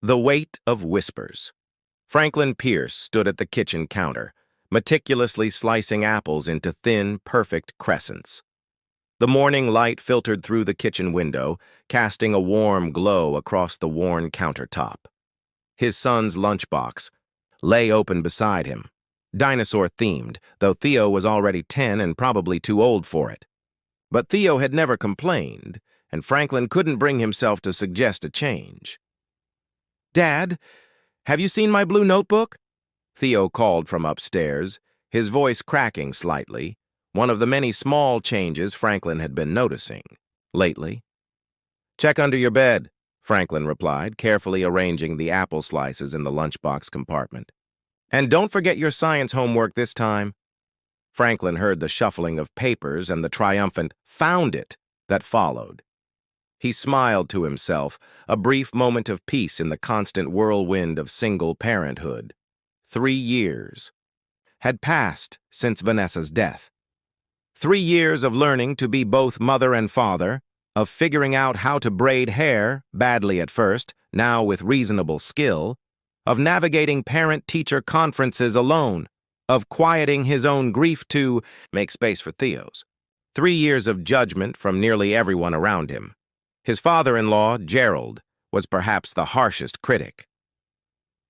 The weight of whispers. Franklin Pierce stood at the kitchen counter, meticulously slicing apples into thin, perfect crescents. The morning light filtered through the kitchen window, casting a warm glow across the worn countertop. His son's lunchbox lay open beside him, dinosaur-themed, though Theo was already 10 and probably too old for it. But Theo had never complained, and Franklin couldn't bring himself to suggest a change. "Dad, have you seen my blue notebook?" Theo called from upstairs, his voice cracking slightly, one of the many small changes Franklin had been noticing lately. "Check under your bed," Franklin replied, carefully arranging the apple slices in the lunchbox compartment. "And don't forget your science homework this time." Franklin heard the shuffling of papers and the triumphant "found it" that followed. He smiled to himself, a brief moment of peace in the constant whirlwind of single parenthood. 3 years had passed since Vanessa's death. 3 years of learning to be both mother and father, of figuring out how to braid hair, badly at first, now with reasonable skill, of navigating parent-teacher conferences alone, of quieting his own grief to make space for Theo's. 3 years of judgment from nearly everyone around him. His father-in-law, Gerald, was perhaps the harshest critic.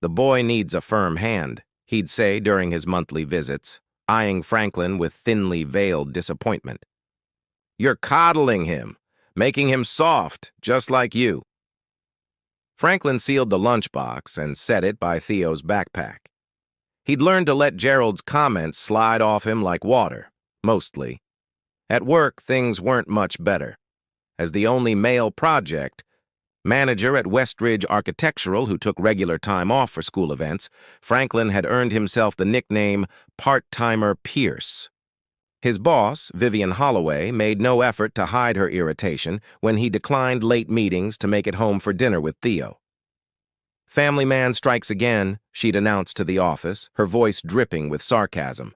"The boy needs a firm hand," he'd say during his monthly visits, eyeing Franklin with thinly veiled disappointment. "You're coddling him, making him soft, just like you." Franklin sealed the lunchbox and set it by Theo's backpack. He'd learned to let Gerald's comments slide off him like water, mostly. At work, things weren't much better. As the only male project manager at Westridge Architectural who took regular time off for school events, Franklin had earned himself the nickname Part-Timer Pierce. His boss, Vivian Holloway, made no effort to hide her irritation when he declined late meetings to make it home for dinner with Theo. "Family man strikes again," she'd announced to the office, her voice dripping with sarcasm.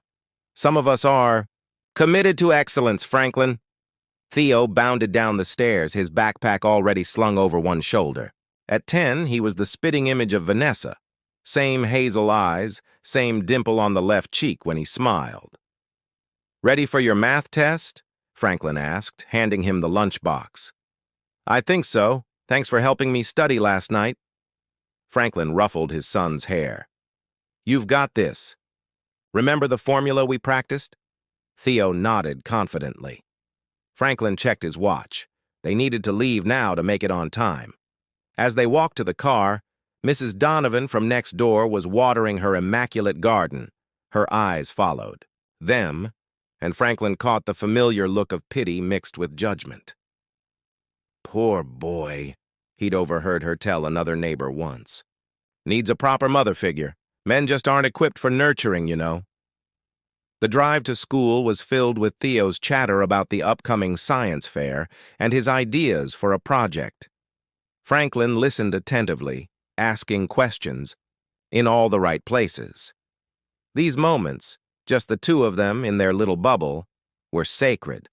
"Some of us are committed to excellence, Franklin." Theo bounded down the stairs, his backpack already slung over one shoulder. At 10, he was the spitting image of Vanessa. Same hazel eyes, same dimple on the left cheek when he smiled. "Ready for your math test?" Franklin asked, handing him the lunchbox. "I think so. Thanks for helping me study last night." Franklin ruffled his son's hair. "You've got this. Remember the formula we practiced?" Theo nodded confidently. Franklin checked his watch. They needed to leave now to make it on time. As they walked to the car, Mrs. Donovan from next door was watering her immaculate garden. Her eyes followed them, and Franklin caught the familiar look of pity mixed with judgment. "Poor boy," he'd overheard her tell another neighbor once. "Needs a proper mother figure. Men just aren't equipped for nurturing, you know." The drive to school was filled with Theo's chatter about the upcoming science fair and his ideas for a project. Franklin listened attentively, asking questions, in all the right places. These moments, just the two of them in their little bubble, were sacred.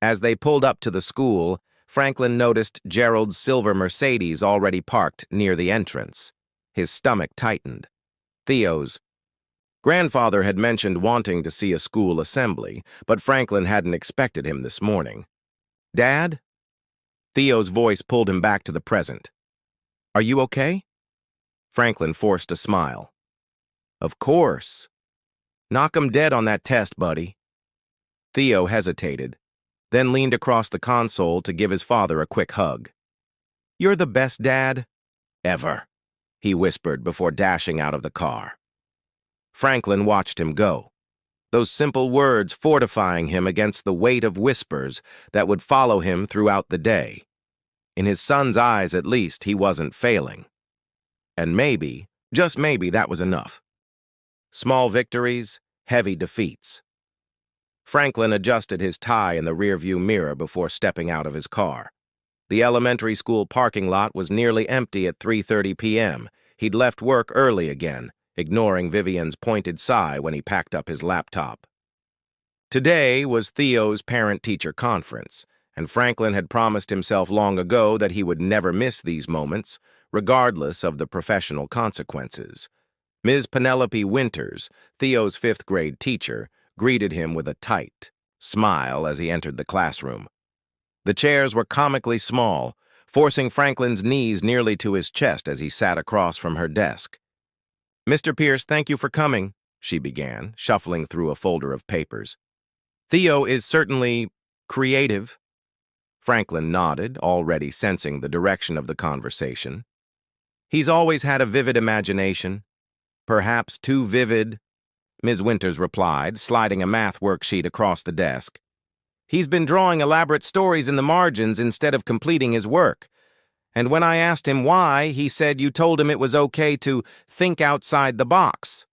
As they pulled up to the school, Franklin noticed Gerald's silver Mercedes already parked near the entrance. His stomach tightened. Theo's grandfather had mentioned wanting to see a school assembly, but Franklin hadn't expected him this morning. "Dad?" Theo's voice pulled him back to the present. "Are you okay?" Franklin forced a smile. "Of course. Knock 'em dead on that test, buddy." Theo hesitated, then leaned across the console to give his father a quick hug. "You're the best dad ever," he whispered before dashing out of the car. Franklin watched him go, those simple words fortifying him against the weight of whispers that would follow him throughout the day. In his son's eyes, at least, he wasn't failing. And maybe, just maybe, that was enough. Small victories, heavy defeats. Franklin adjusted his tie in the rearview mirror before stepping out of his car. The elementary school parking lot was nearly empty at 3:30 p.m. He'd left work early again, ignoring Vivian's pointed sigh when he packed up his laptop. Today was Theo's parent-teacher conference, and Franklin had promised himself long ago that he would never miss these moments, regardless of the professional consequences. Ms. Penelope Winters, Theo's fifth-grade teacher, greeted him with a tight smile as he entered the classroom. The chairs were comically small, forcing Franklin's knees nearly to his chest as he sat across from her desk. "Mr. Pierce, thank you for coming," she began, shuffling through a folder of papers. "Theo is certainly creative." Franklin nodded, already sensing the direction of the conversation. "He's always had a vivid imagination. Perhaps too vivid," Ms. Winters replied, sliding a math worksheet across the desk. "He's been drawing elaborate stories in the margins instead of completing his work. And when I asked him why, he said you told him it was okay to think outside the box."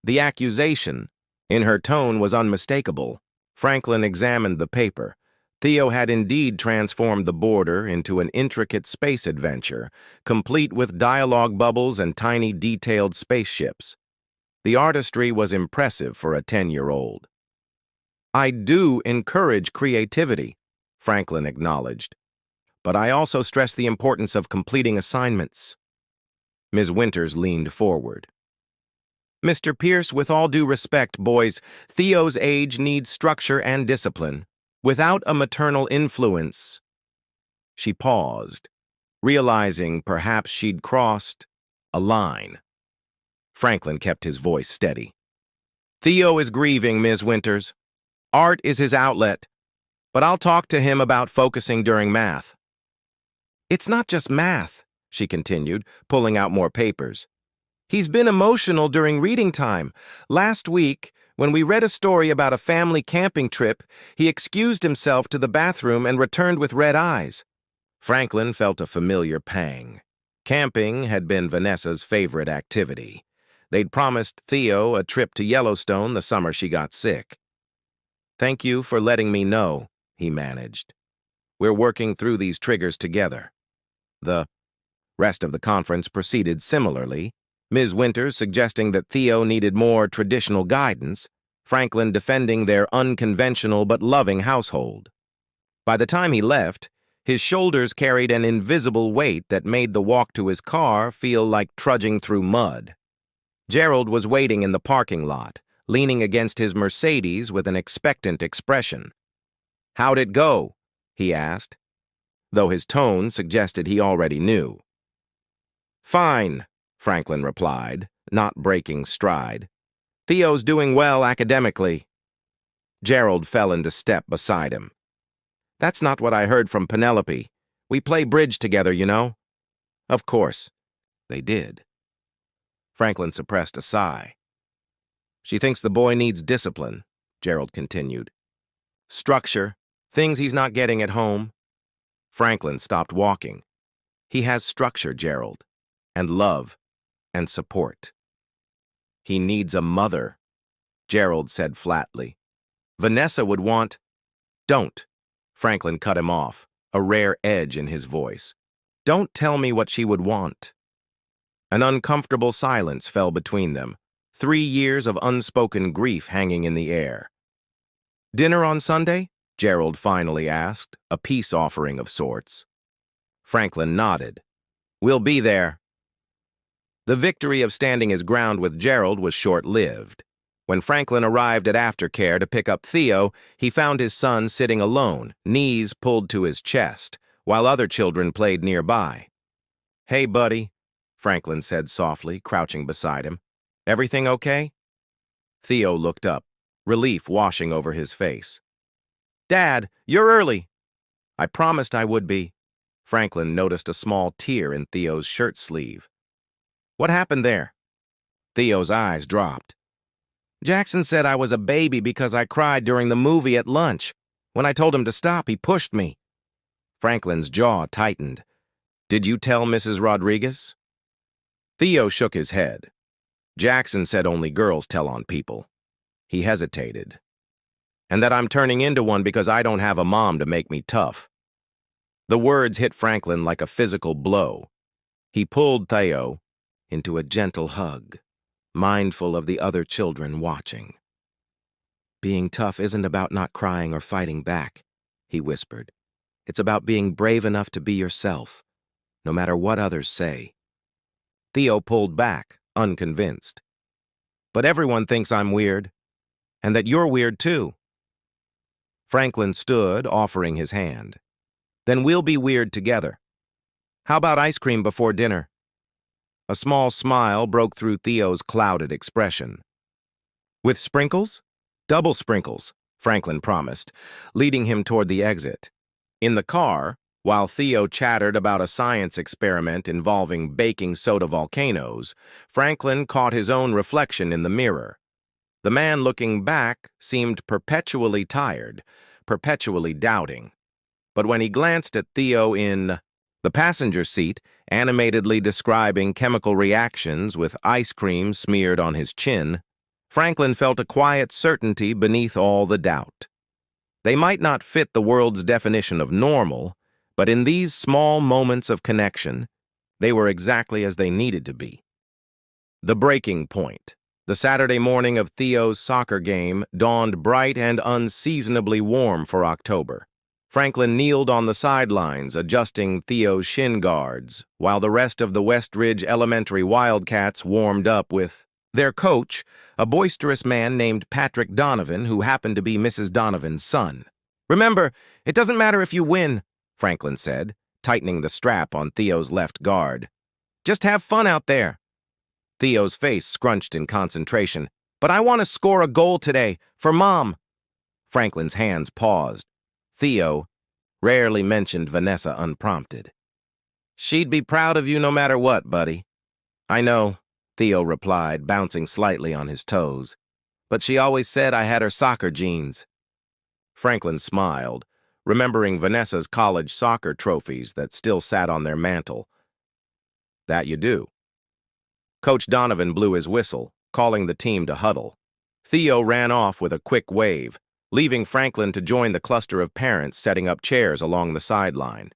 The accusation in her tone was unmistakable. Franklin examined the paper. Theo had indeed transformed the border into an intricate space adventure, complete with dialogue bubbles and tiny detailed spaceships. The artistry was impressive for a 10-year-old. "I do encourage creativity," Franklin acknowledged. "But I also stress the importance of completing assignments." Ms. Winters leaned forward. "Mr. Pierce, with all due respect, boys, Theo's age needs structure and discipline. Without a maternal influence—" She paused, realizing perhaps she'd crossed a line. Franklin kept his voice steady. "Theo is grieving, Ms. Winters. Art is his outlet, but I'll talk to him about focusing during math." "It's not just math," she continued, pulling out more papers. "He's been emotional during reading time. Last week, when we read a story about a family camping trip, he excused himself to the bathroom and returned with red eyes." Franklin felt a familiar pang. Camping had been Vanessa's favorite activity. They'd promised Theo a trip to Yellowstone the summer she got sick. "Thank you for letting me know," he managed. "We're working through these triggers together." The rest of the conference proceeded similarly, Ms. Winters suggesting that Theo needed more traditional guidance, Franklin defending their unconventional but loving household. By the time he left, his shoulders carried an invisible weight that made the walk to his car feel like trudging through mud. Gerald was waiting in the parking lot, leaning against his Mercedes with an expectant expression. "How'd it go?" he asked, though his tone suggested he already knew. "Fine," Franklin replied, not breaking stride. "Theo's doing well academically." Gerald fell into step beside him. "That's not what I heard from Penelope. We play bridge together, you know." Of course, they did. Franklin suppressed a sigh. "She thinks the boy needs discipline," Gerald continued. "Structure, things he's not getting at home." Franklin stopped walking. "He has structure, Gerald, and love, and support." "He needs a mother," Gerald said flatly. "Vanessa would want—" "Don't," Franklin cut him off, a rare edge in his voice. "Don't tell me what she would want." An uncomfortable silence fell between them, 3 years of unspoken grief hanging in the air. "Dinner on Sunday?" Gerald finally asked, a peace offering of sorts. Franklin nodded. "We'll be there." The victory of standing his ground with Gerald was short-lived. When Franklin arrived at aftercare to pick up Theo, he found his son sitting alone, knees pulled to his chest, while other children played nearby. "Hey, buddy," Franklin said softly, crouching beside him. "Everything okay?" Theo looked up, relief washing over his face. "Dad, you're early." "I promised I would be." Franklin noticed a small tear in Theo's shirt sleeve. "What happened there?" Theo's eyes dropped. "Jackson said I was a baby because I cried during the movie at lunch. When I told him to stop, he pushed me." Franklin's jaw tightened. "Did you tell Mrs. Rodriguez?" Theo shook his head. "Jackson said only girls tell on people." He hesitated. "And that I'm turning into one because I don't have a mom to make me tough." The words hit Franklin like a physical blow. He pulled Theo into a gentle hug, mindful of the other children watching. "Being tough isn't about not crying or fighting back," he whispered. "It's about being brave enough to be yourself. no matter what others say. Theo pulled back, unconvinced. But everyone thinks I'm weird, and that you're weird too. Franklin stood, offering his hand. Then we'll be weird together. How about ice cream before dinner? A small smile broke through Theo's clouded expression. With sprinkles? Double sprinkles, Franklin promised, leading him toward the exit. In the car, while Theo chattered about a science experiment involving baking soda volcanoes, Franklin caught his own reflection in the mirror. The man looking back seemed perpetually tired, perpetually doubting. But when he glanced at Theo in the passenger seat, animatedly describing chemical reactions with ice cream smeared on his chin, Franklin felt a quiet certainty beneath all the doubt. They might not fit the world's definition of normal, but in these small moments of connection, they were exactly as they needed to be. The breaking point. The Saturday morning of Theo's soccer game dawned bright and unseasonably warm for October. Franklin kneeled on the sidelines, adjusting Theo's shin guards, while the rest of the Westridge Elementary Wildcats warmed up with their coach, a boisterous man named Patrick Donovan, who happened to be Mrs. Donovan's son. "Remember, it doesn't matter if you win," Franklin said, tightening the strap on Theo's left guard. "Just have fun out there." Theo's face scrunched in concentration. "But I want to score a goal today, for Mom." Franklin's hands paused. Theo rarely mentioned Vanessa unprompted. "She'd be proud of you no matter what, buddy." "I know," Theo replied, bouncing slightly on his toes. "But she always said I had her soccer genes." Franklin smiled, remembering Vanessa's college soccer trophies that still sat on their mantel. "That you do." Coach Donovan blew his whistle, calling the team to huddle. Theo ran off with a quick wave, leaving Franklin to join the cluster of parents setting up chairs along the sideline.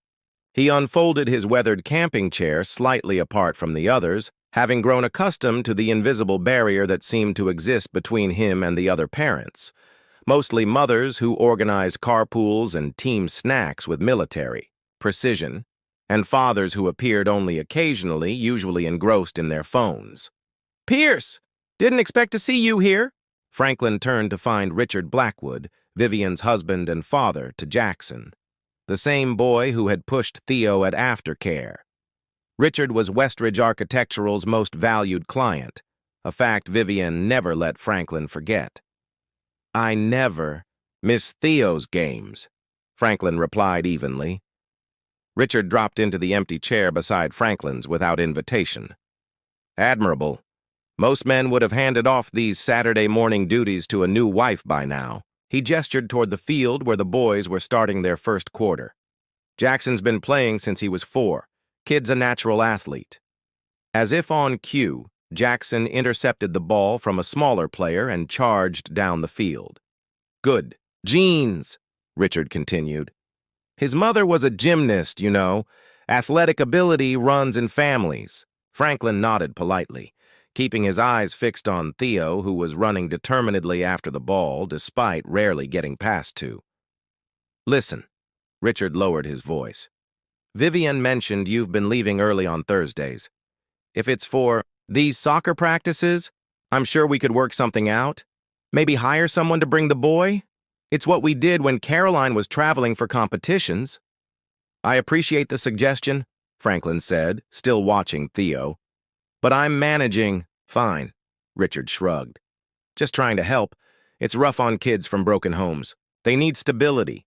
He unfolded his weathered camping chair slightly apart from the others, having grown accustomed to the invisible barrier that seemed to exist between him and the other parents, mostly mothers who organized carpools and team snacks with military precision, and fathers who appeared only occasionally, usually engrossed in their phones. "Pierce! Didn't expect to see you here." Franklin turned to find Richard Blackwood, Vivian's husband and father to Jackson, the same boy who had pushed Theo at aftercare. Richard was Westridge Architectural's most valued client, a fact Vivian never let Franklin forget. "I never miss Theo's games," Franklin replied evenly. Richard dropped into the empty chair beside Franklin's without invitation. "Admirable. Most men would have handed off these Saturday morning duties to a new wife by now." He gestured toward the field where the boys were starting their first quarter. "Jackson's been playing since he was 4. Kid's a natural athlete." As if on cue, Jackson intercepted the ball from a smaller player and charged down the field. "Good. Genes," Richard continued. "His mother was a gymnast, you know. Athletic ability runs in families." Franklin nodded politely, keeping his eyes fixed on Theo, who was running determinedly after the ball, despite rarely getting past to. "Listen," Richard lowered his voice. "Vivian mentioned you've been leaving early on Thursdays. If it's for these soccer practices, I'm sure we could work something out. Maybe hire someone to bring the boy? It's what we did when Caroline was traveling for competitions." "I appreciate the suggestion," Franklin said, still watching Theo. "But I'm managing." "Fine," Richard shrugged. "Just trying to help. It's rough on kids from broken homes. They need stability."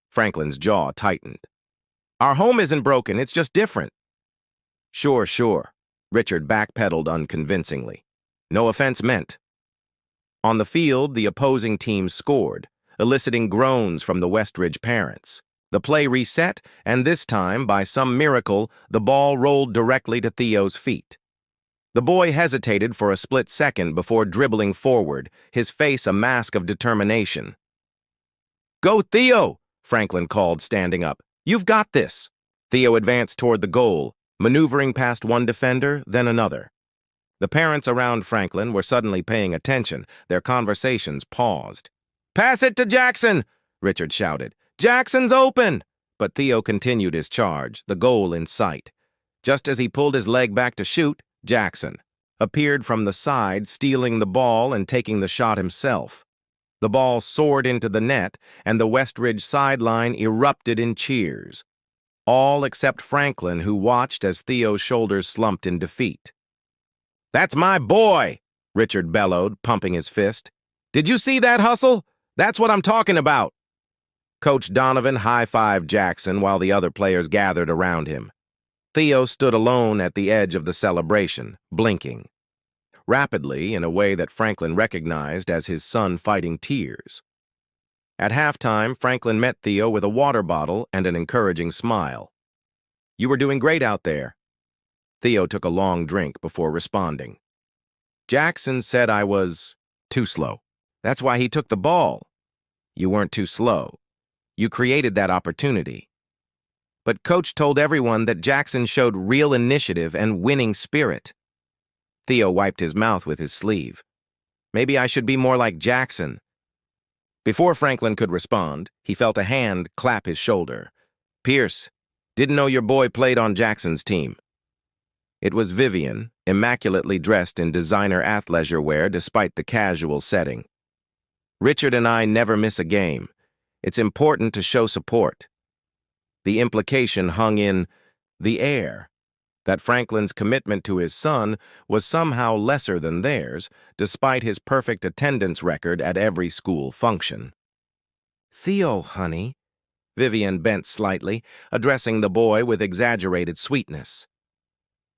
Franklin's jaw tightened. "Our home isn't broken, it's just different." Sure," Richard backpedaled unconvincingly. "No offense meant." On the field, the opposing team scored, eliciting groans from the Westridge parents. The play reset, and this time, by some miracle, the ball rolled directly to Theo's feet. The boy hesitated for a split second before dribbling forward, his face a mask of determination. "Go, Theo!" Franklin called, standing up. "You've got this." Theo advanced toward the goal, maneuvering past one defender, then another. The parents around Franklin were suddenly paying attention, their conversations paused. "Pass it to Jackson!" Richard shouted. "Jackson's open!" But Theo continued his charge, the goal in sight. Just as he pulled his leg back to shoot, Jackson appeared from the side, stealing the ball and taking the shot himself. The ball soared into the net, and the Westridge sideline erupted in cheers. All except Franklin, who watched as Theo's shoulders slumped in defeat. "That's my boy!" Richard bellowed, pumping his fist. "Did you see that hustle? That's what I'm talking about!" Coach Donovan high-fived Jackson while the other players gathered around him. Theo stood alone at the edge of the celebration, blinking rapidly in a way that Franklin recognized as his son fighting tears. At halftime, Franklin met Theo with a water bottle and an encouraging smile. "You were doing great out there." Theo took a long drink before responding. "Jackson said I was too slow. That's why he took the ball." "You weren't too slow. You created that opportunity." "But Coach told everyone that Jackson showed real initiative and winning spirit." Theo wiped his mouth with his sleeve. "Maybe I should be more like Jackson." Before Franklin could respond, he felt a hand clap his shoulder. "Pierce, didn't know your boy played on Jackson's team." It was Vivian, immaculately dressed in designer athleisure wear despite the casual setting. "Richard and I never miss a game. It's important to show support." The implication hung in the air that Franklin's commitment to his son was somehow lesser than theirs, despite his perfect attendance record at every school function. "Theo, honey," Vivian bent slightly, addressing the boy with exaggerated sweetness.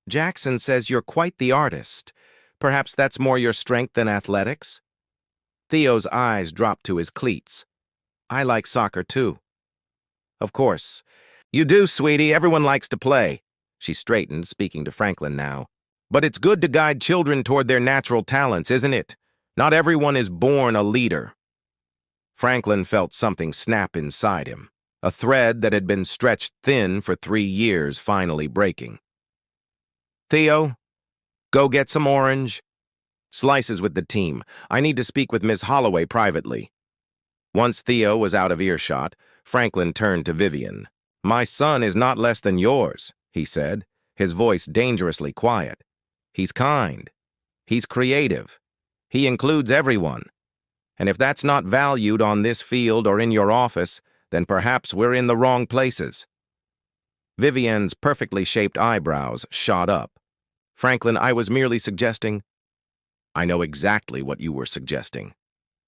"Jackson says you're quite the artist. Perhaps that's more your strength than athletics?" Theo's eyes dropped to his cleats. "I like soccer, too." "Of course. You do, sweetie. Everyone likes to play." She straightened, speaking to Franklin now. "But it's good to guide children toward their natural talents, isn't it? Not everyone is born a leader." Franklin felt something snap inside him, a thread that had been stretched thin for 3 years finally breaking. "Theo, go get some orange. Slices with the team. I need to speak with Miss Holloway privately." Once Theo was out of earshot, Franklin turned to Vivian. "My son is not less than yours," he said, his voice dangerously quiet. "He's kind. He's creative. He includes everyone. And if that's not valued on this field or in your office, then perhaps we're in the wrong places." Vivian's perfectly shaped eyebrows shot up. "Franklin, I was merely suggesting—" "I know exactly what you were suggesting,"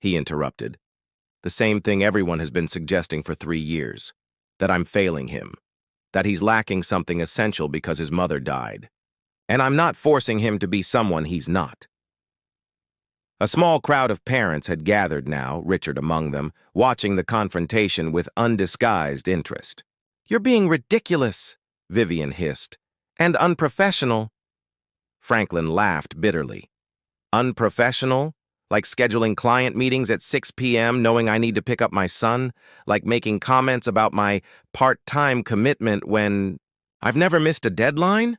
he interrupted. "The same thing everyone has been suggesting for 3 years. That I'm failing him. That he's lacking something essential because his mother died. And I'm not forcing him to be someone he's not." A small crowd of parents had gathered now, Richard among them, watching the confrontation with undisguised interest. "You're being ridiculous," Vivian hissed. "And unprofessional." Franklin laughed bitterly. "Unprofessional? Like scheduling client meetings at 6 p.m. knowing I need to pick up my son? Like making comments about my part-time commitment when I've never missed a deadline?"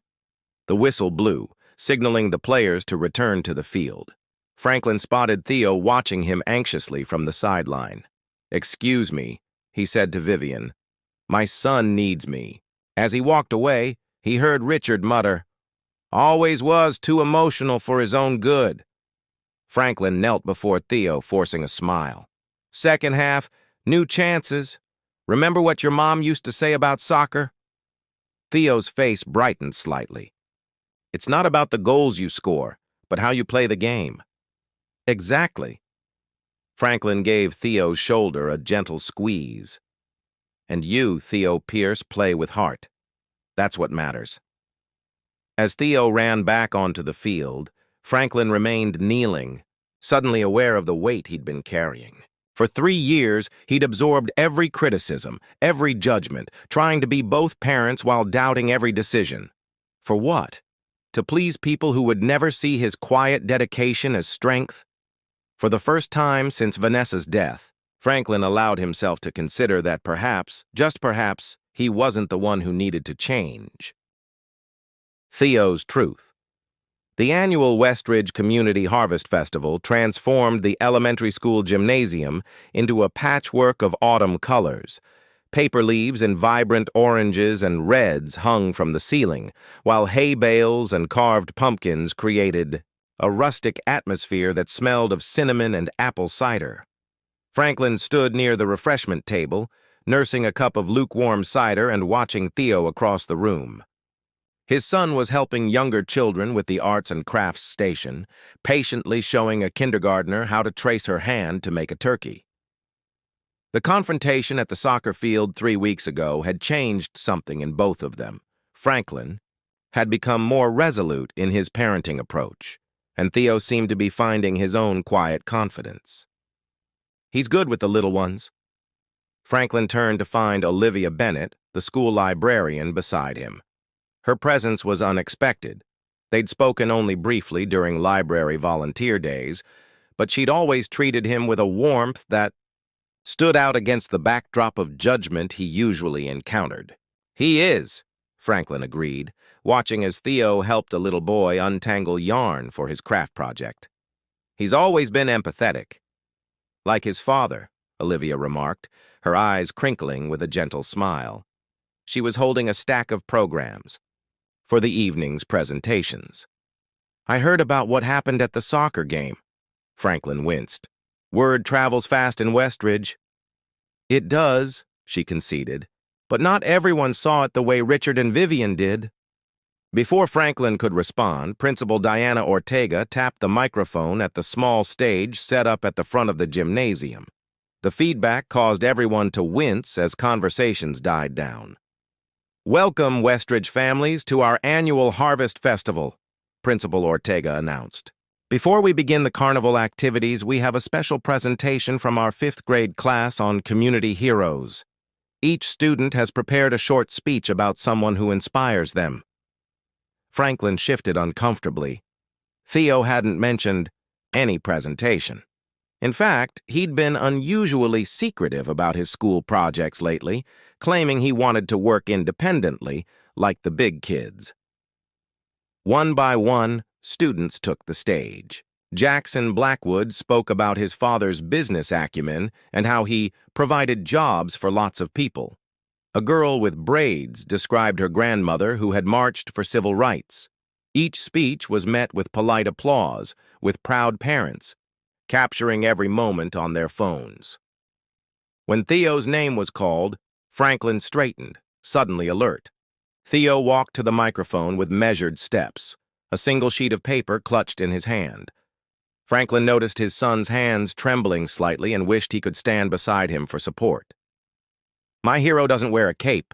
The whistle blew, signaling the players to return to the field. Franklin spotted Theo watching him anxiously from the sideline. "Excuse me," he said to Vivian. "My son needs me." As he walked away, he heard Richard mutter, "Always was too emotional for his own good." Franklin knelt before Theo, forcing a smile. "Second half, new chances. Remember what your mom used to say about soccer?" Theo's face brightened slightly. "It's not about the goals you score, but how you play the game." "Exactly." Franklin gave Theo's shoulder a gentle squeeze. "And you, Theo Pierce, play with heart. That's what matters." As Theo ran back onto the field, Franklin remained kneeling, suddenly aware of the weight he'd been carrying. For 3 years, he'd absorbed every criticism, every judgment, trying to be both parents while doubting every decision. For what? To please people who would never see his quiet dedication as strength? For the first time since Vanessa's death, Franklin allowed himself to consider that perhaps, just perhaps, he wasn't the one who needed to change. Theo's truth. The annual Westridge Community Harvest Festival transformed the elementary school gymnasium into a patchwork of autumn colors. Paper leaves in vibrant oranges and reds hung from the ceiling, while hay bales and carved pumpkins created a rustic atmosphere that smelled of cinnamon and apple cider. Franklin stood near the refreshment table, nursing a cup of lukewarm cider and watching Theo across the room. His son was helping younger children with the arts and crafts station, patiently showing a kindergartner how to trace her hand to make a turkey. The confrontation at the soccer field 3 weeks ago had changed something in both of them. Franklin had become more resolute in his parenting approach, and Theo seemed to be finding his own quiet confidence. He's good with the little ones. Franklin turned to find Olivia Bennett, the school librarian, beside him. Her presence was unexpected. They'd spoken only briefly during library volunteer days, but she'd always treated him with a warmth that stood out against the backdrop of judgment he usually encountered. "He is," Franklin agreed, watching as Theo helped a little boy untangle yarn for his craft project. "He's always been empathetic." "Like his father," Olivia remarked, her eyes crinkling with a gentle smile. She was holding a stack of programs for the evening's presentations. "I heard about what happened at the soccer game." Franklin winced. "Word travels fast in Westridge." "It does," she conceded, "but not everyone saw it the way Richard and Vivian did." Before Franklin could respond, Principal Diana Ortega tapped the microphone at the small stage set up at the front of the gymnasium. The feedback caused everyone to wince as conversations died down. "Welcome, Westridge families, to our annual Harvest Festival," Principal Ortega announced. "Before we begin the carnival activities, we have a special presentation from our 5th grade class on community heroes. Each student has prepared a short speech about someone who inspires them." Franklin shifted uncomfortably. Theo hadn't mentioned any presentation. In fact, he'd been unusually secretive about his school projects lately, claiming he wanted to work independently, like the big kids. One by one, students took the stage. Jackson Blackwood spoke about his father's business acumen and how he provided jobs for lots of people. A girl with braids described her grandmother who had marched for civil rights. Each speech was met with polite applause, with proud parents, capturing every moment on their phones. When Theo's name was called, Franklin straightened, suddenly alert. Theo walked to the microphone with measured steps, a single sheet of paper clutched in his hand. Franklin noticed his son's hands trembling slightly and wished he could stand beside him for support. "My hero doesn't wear a cape,"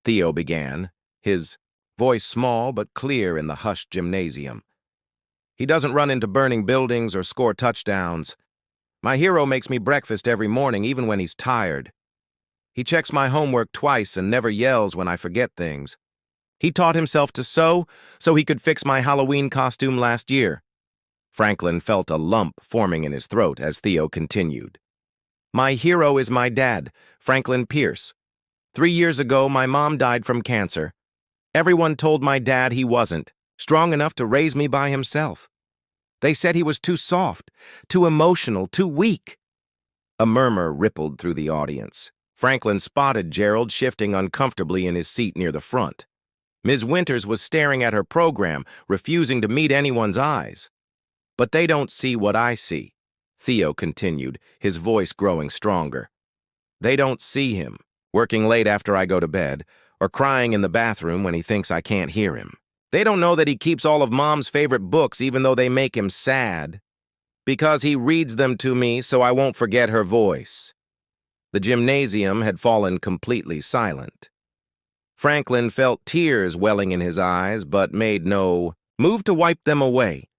Theo began, his voice small but clear in the hushed gymnasium. "He doesn't run into burning buildings or score touchdowns. My hero makes me breakfast every morning, even when he's tired. He checks my homework twice and never yells when I forget things. He taught himself to sew so he could fix my Halloween costume last year." Franklin felt a lump forming in his throat as Theo continued. "My hero is my dad, Franklin Pierce. 3 years ago, my mom died from cancer. Everyone told my dad he wasn't strong enough to raise me by himself. They said he was too soft, too emotional, too weak." A murmur rippled through the audience. Franklin spotted Gerald shifting uncomfortably in his seat near the front. Ms. Winters was staring at her program, refusing to meet anyone's eyes. "But they don't see what I see," Theo continued, his voice growing stronger. "They don't see him, working late after I go to bed, or crying in the bathroom when he thinks I can't hear him. They don't know that he keeps all of Mom's favorite books even though they make him sad. Because he reads them to me so I won't forget her voice." The gymnasium had fallen completely silent. Franklin felt tears welling in his eyes, but made no move to wipe them away.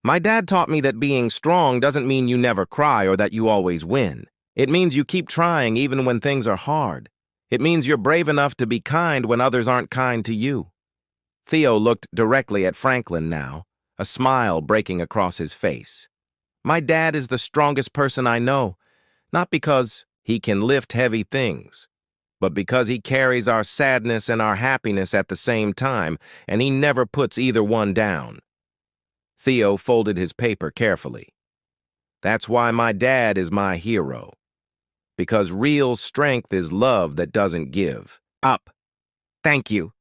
"My dad taught me that being strong doesn't mean you never cry or that you always win. It means you keep trying even when things are hard. It means you're brave enough to be kind when others aren't kind to you." Theo looked directly at Franklin now, a smile breaking across his face. "My dad is the strongest person I know, not because he can lift heavy things, but because he carries our sadness and our happiness at the same time, and he never puts either one down." Theo folded his paper carefully. "That's why my dad is my hero." because real strength is love that doesn't give up. Thank you.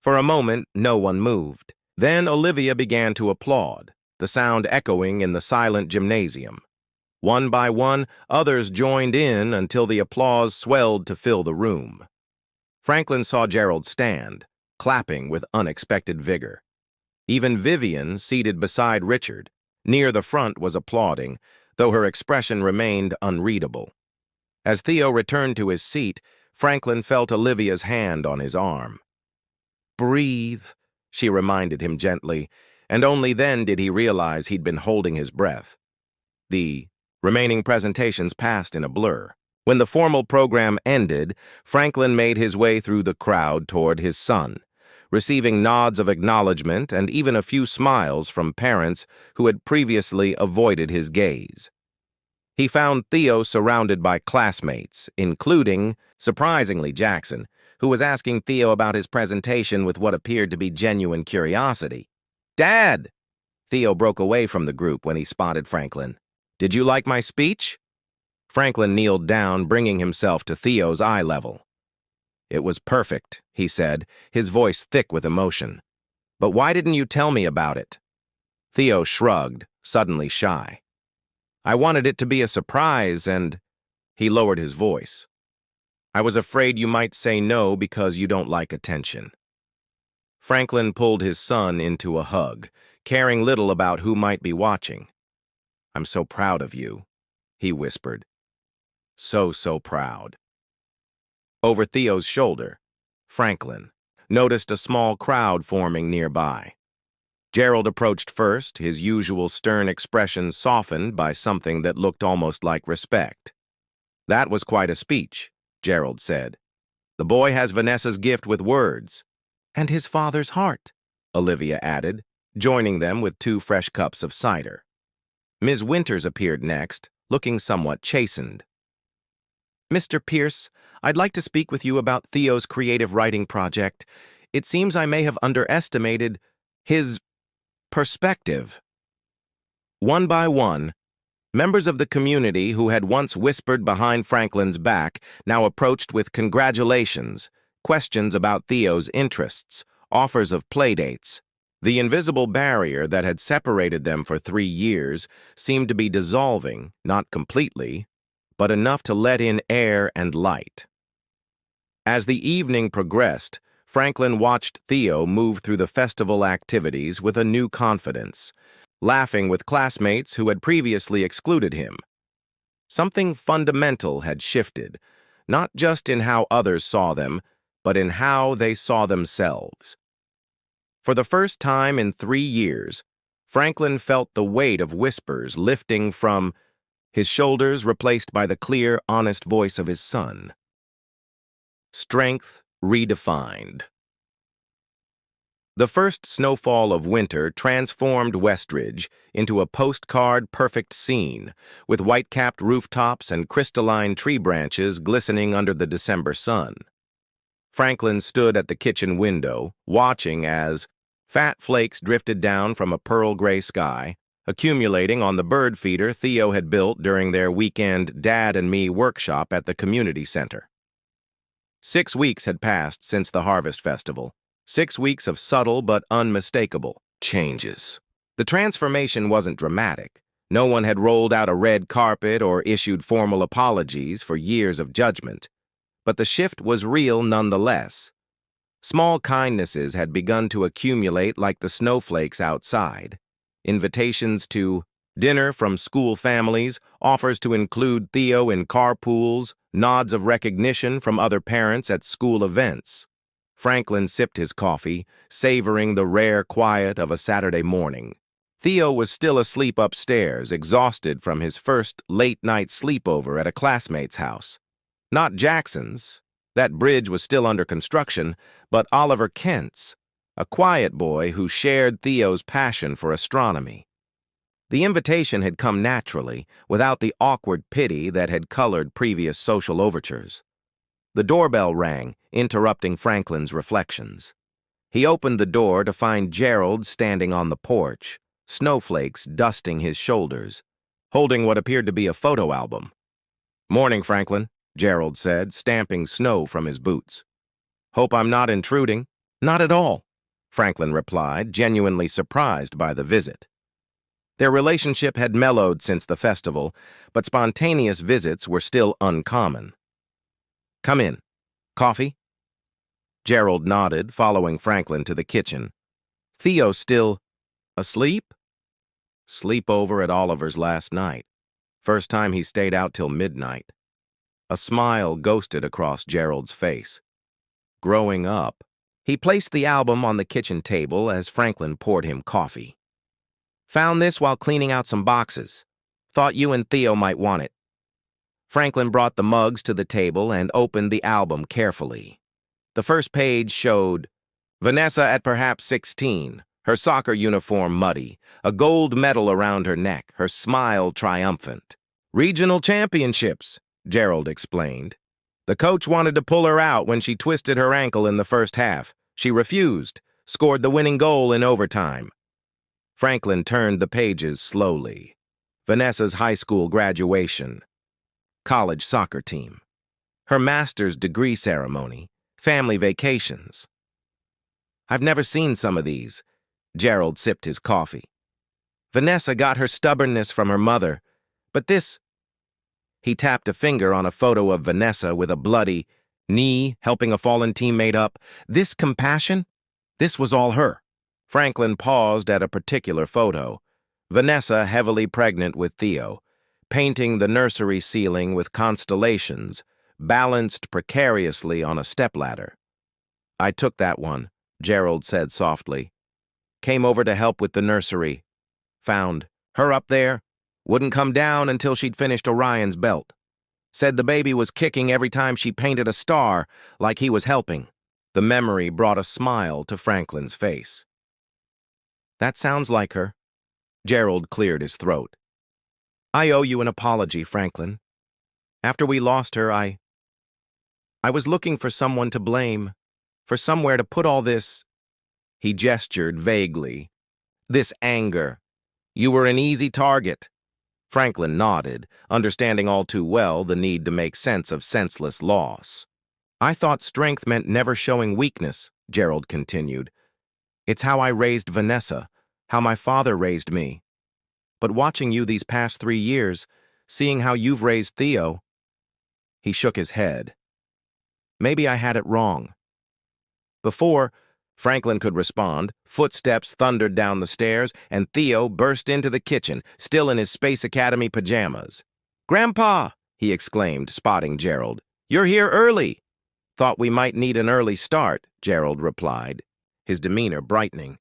For a moment, no one moved. Then Olivia began to applaud, the sound echoing in the silent gymnasium. One by one, others joined in until the applause swelled to fill the room. Franklin saw Gerald stand, clapping with unexpected vigor. Even Vivian, seated beside Richard, near the front, was applauding, though her expression remained unreadable. As Theo returned to his seat, Franklin felt Olivia's hand on his arm. "Breathe," she reminded him gently, and only then did he realize he'd been holding his breath. The remaining presentations passed in a blur. When the formal program ended, Franklin made his way through the crowd toward his son, receiving nods of acknowledgement and even a few smiles from parents who had previously avoided his gaze. He found Theo surrounded by classmates, including, surprisingly, Jackson, who was asking Theo about his presentation with what appeared to be genuine curiosity. "Dad!" Theo broke away from the group when he spotted Franklin. "Did you like my speech?" Franklin kneeled down, bringing himself to Theo's eye level. "It was perfect," he said, his voice thick with emotion. "But why didn't you tell me about it?" Theo shrugged, suddenly shy. "I wanted it to be a surprise and—" He lowered his voice. "I was afraid you might say no because you don't like attention." Franklin pulled his son into a hug, caring little about who might be watching. "I'm so proud of you," he whispered. So proud. Over Theo's shoulder, Franklin noticed a small crowd forming nearby. Gerald approached first, his usual stern expression softened by something that looked almost like respect. "That was quite a speech," Gerald said. "The boy has Vanessa's gift with words." "And his father's heart," Olivia added, joining them with 2 fresh cups of cider. Ms. Winters appeared next, looking somewhat chastened. "Mr. Pierce, I'd like to speak with you about Theo's creative writing project. It seems I may have underestimated his perspective." One by one, members of the community who had once whispered behind Franklin's back now approached with congratulations, questions about Theo's interests, offers of playdates. The invisible barrier that had separated them for 3 years seemed to be dissolving, not completely, but enough to let in air and light. As the evening progressed, Franklin watched Theo move through the festival activities with a new confidence, laughing with classmates who had previously excluded him. Something fundamental had shifted, not just in how others saw them, but in how they saw themselves. For the first time in 3 years, Franklin felt the weight of whispers lifting from his shoulders, replaced by the clear, honest voice of his son. Strength redefined. The first snowfall of winter transformed Westridge into a postcard-perfect scene, with white-capped rooftops and crystalline tree branches glistening under the December sun. Franklin stood at the kitchen window, watching as fat flakes drifted down from a pearl-gray sky, accumulating on the bird feeder Theo had built during their weekend Dad and Me workshop at the community center. 6 weeks had passed since the Harvest Festival, 6 weeks of subtle but unmistakable changes. The transformation wasn't dramatic. No one had rolled out a red carpet or issued formal apologies for years of judgment. But the shift was real nonetheless. Small kindnesses had begun to accumulate like the snowflakes outside. Invitations to dinner from school families, offers to include Theo in carpools, nods of recognition from other parents at school events. Franklin sipped his coffee, savoring the rare quiet of a Saturday morning. Theo was still asleep upstairs, exhausted from his first late-night sleepover at a classmate's house. Not Jackson's. That bridge was still under construction, but Oliver Kent's, a quiet boy who shared Theo's passion for astronomy. The invitation had come naturally, without the awkward pity that had colored previous social overtures. The doorbell rang, interrupting Franklin's reflections. He opened the door to find Gerald standing on the porch, snowflakes dusting his shoulders, holding what appeared to be a photo album. Morning, Franklin, Gerald said, stamping snow from his boots. Hope I'm not intruding. Not at all, Franklin replied, genuinely surprised by the visit. Their relationship had mellowed since the festival, but spontaneous visits were still uncommon. Come in. Coffee? Gerald nodded, following Franklin to the kitchen. Theo still asleep? Sleepover at Oliver's last night. First time he stayed out till midnight. A smile ghosted across Gerald's face. Growing up, he placed the album on the kitchen table as Franklin poured him coffee. Found this while cleaning out some boxes. Thought you and Theo might want it. Franklin brought the mugs to the table and opened the album carefully. The first page showed Vanessa at perhaps 16, her soccer uniform muddy, a gold medal around her neck, her smile triumphant. Regional championships, Gerald explained. The coach wanted to pull her out when she twisted her ankle in the first half. She refused, scored the winning goal in overtime. Franklin turned the pages slowly. Vanessa's high school graduation, college soccer team, her master's degree ceremony, family vacations. I've never seen some of these. Gerald sipped his coffee. Vanessa got her stubbornness from her mother, but this... He tapped a finger on a photo of Vanessa with a bloody knee helping a fallen teammate up. This compassion? This was all her. Franklin paused at a particular photo. Vanessa heavily pregnant with Theo, painting the nursery ceiling with constellations, balanced precariously on a stepladder. I took that one, Gerald said softly. Came over to help with the nursery. Found her up there. Wouldn't come down until she'd finished Orion's belt. Said the baby was kicking every time she painted a star, like he was helping. The memory brought a smile to Franklin's face. That sounds like her. Gerald cleared his throat. I owe you an apology, Franklin. After we lost her, I was looking for someone to blame, for somewhere to put all this. He gestured vaguely. This anger. You were an easy target. Franklin nodded, understanding all too well the need to make sense of senseless loss. I thought strength meant never showing weakness, Gerald continued. It's how I raised Vanessa, how my father raised me. But watching you these past 3 years, seeing how you've raised Theo... He shook his head. Maybe I had it wrong. Before Franklin could respond, footsteps thundered down the stairs, and Theo burst into the kitchen, still in his Space Academy pajamas. Grandpa, he exclaimed, spotting Gerald. You're here early. Thought we might need an early start, Gerald replied, his demeanor brightening.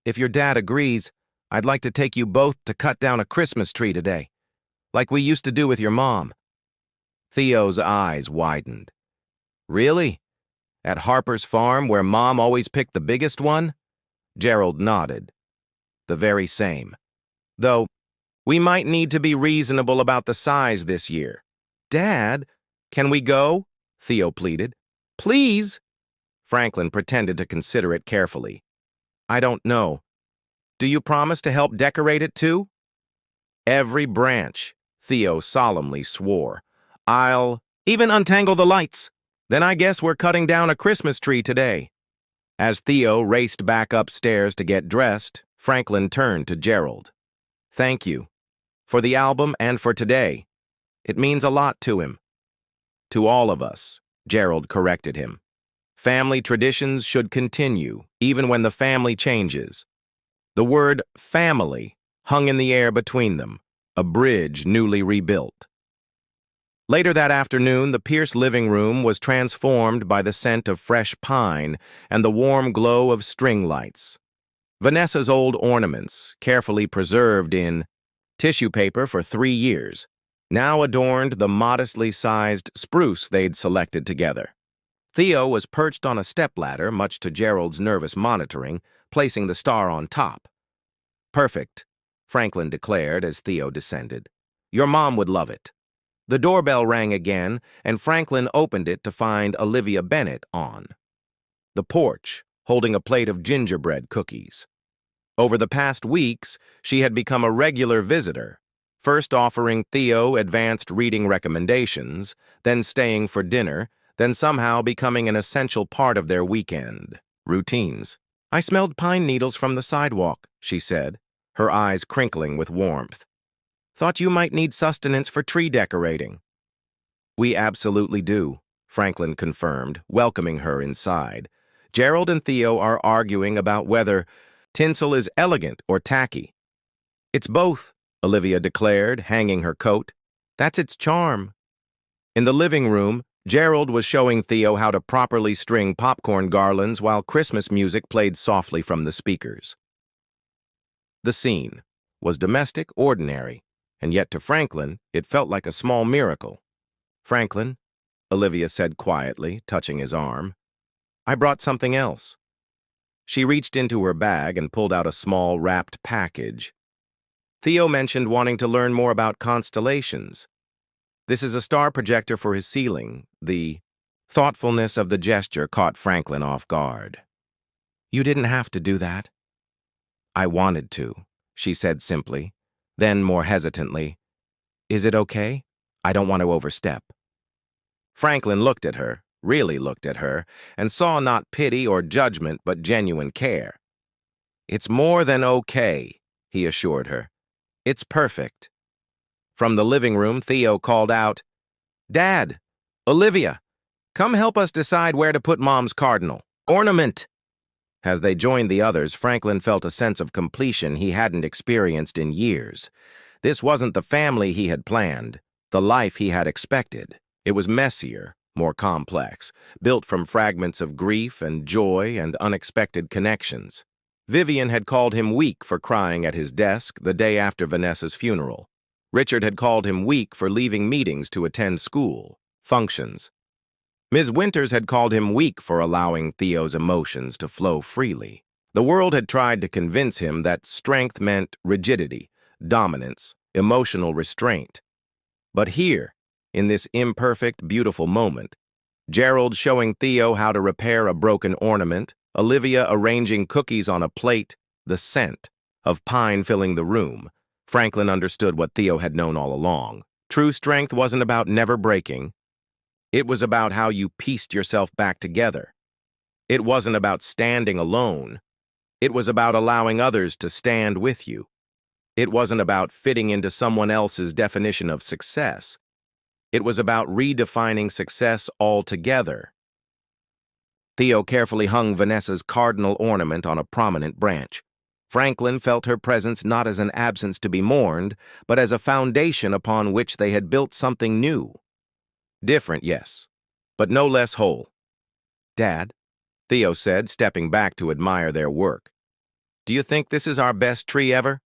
If your dad agrees, I'd like to take you both to cut down a Christmas tree today, like we used to do with your mom. Theo's eyes widened. Really? At Harper's farm, where Mom always picked the biggest one? Gerald nodded. The very same. Though, we might need to be reasonable about the size this year. Dad, can we go? Theo pleaded. Please? Franklin pretended to consider it carefully. I don't know. Do you promise to help decorate it too? Every branch, Theo solemnly swore. I'll even untangle the lights. Then I guess we're cutting down a Christmas tree today. As Theo raced back upstairs to get dressed, Franklin turned to Gerald. Thank you. For the album and for today. It means a lot to him. To all of us, Gerald corrected him. Family traditions should continue, even when the family changes. The word family hung in the air between them, a bridge newly rebuilt. Later that afternoon, the Pierce living room was transformed by the scent of fresh pine and the warm glow of string lights. Vanessa's old ornaments, carefully preserved in tissue paper for 3 years, now adorned the modestly sized spruce they'd selected together. Theo was perched on a stepladder, much to Gerald's nervous monitoring, placing the star on top. Perfect, Franklin declared as Theo descended. Your mom would love it. The doorbell rang again, and Franklin opened it to find Olivia Bennett on the porch, holding a plate of gingerbread cookies. Over the past weeks, she had become a regular visitor, first offering Theo advanced reading recommendations, then staying for dinner, then somehow becoming an essential part of their weekend routines. "I smelled pine needles from the sidewalk," she said, her eyes crinkling with warmth. "Thought you might need sustenance for tree decorating." "We absolutely do," Franklin confirmed, welcoming her inside. "Gerald and Theo are arguing about whether tinsel is elegant or tacky." "It's both," Olivia declared, hanging her coat. "That's its charm." In the living room, Gerald was showing Theo how to properly string popcorn garlands while Christmas music played softly from the speakers. The scene was domestic, ordinary, and yet to Franklin, it felt like a small miracle. "Franklin," Olivia said quietly, touching his arm, "I brought something else." She reached into her bag and pulled out a small, wrapped package. "Theo mentioned wanting to learn more about constellations. This is a star projector for his ceiling." The thoughtfulness of the gesture caught Franklin off guard. "You didn't have to do that." "I wanted to," she said simply. Then, more hesitantly, "Is it okay? I don't want to overstep." Franklin looked at her, really looked at her, and saw not pity or judgment but genuine care. "It's more than okay," he assured her. "It's perfect." From the living room, Theo called out, "Dad, Olivia, come help us decide where to put Mom's cardinal ornament." As they joined the others, Franklin felt a sense of completion he hadn't experienced in years. This wasn't the family he had planned, the life he had expected. It was messier, more complex, built from fragments of grief and joy and unexpected connections. Vivian had called him weak for crying at his desk the day after Vanessa's funeral. Richard had called him weak for leaving meetings to attend school functions. Ms. Winters had called him weak for allowing Theo's emotions to flow freely. The world had tried to convince him that strength meant rigidity, dominance, emotional restraint. But here, in this imperfect, beautiful moment, Gerald showing Theo how to repair a broken ornament, Olivia arranging cookies on a plate, the scent of pine filling the room, Franklin understood what Theo had known all along. True strength wasn't about never breaking. It was about how you pieced yourself back together. It wasn't about standing alone. It was about allowing others to stand with you. It wasn't about fitting into someone else's definition of success. It was about redefining success altogether. Theo carefully hung Vanessa's cardinal ornament on a prominent branch. Franklin felt her presence not as an absence to be mourned, but as a foundation upon which they had built something new. Different, yes, but no less whole. "Dad," Theo said, stepping back to admire their work, "do you think this is our best tree ever?"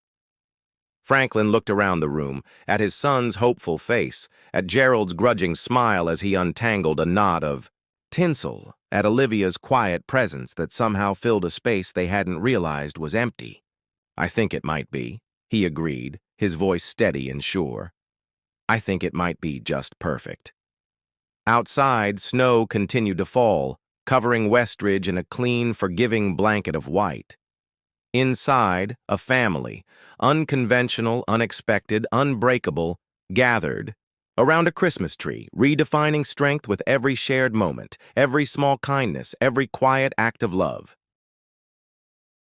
Franklin looked around the room, at his son's hopeful face, at Gerald's grudging smile as he untangled a knot of tinsel, at Olivia's quiet presence that somehow filled a space they hadn't realized was empty. "I think it might be," he agreed, his voice steady and sure. "I think it might be just perfect." Outside, snow continued to fall, covering Westridge in a clean, forgiving blanket of white. Inside, a family, unconventional, unexpected, unbreakable, gathered around a Christmas tree, redefining strength with every shared moment, every small kindness, every quiet act of love.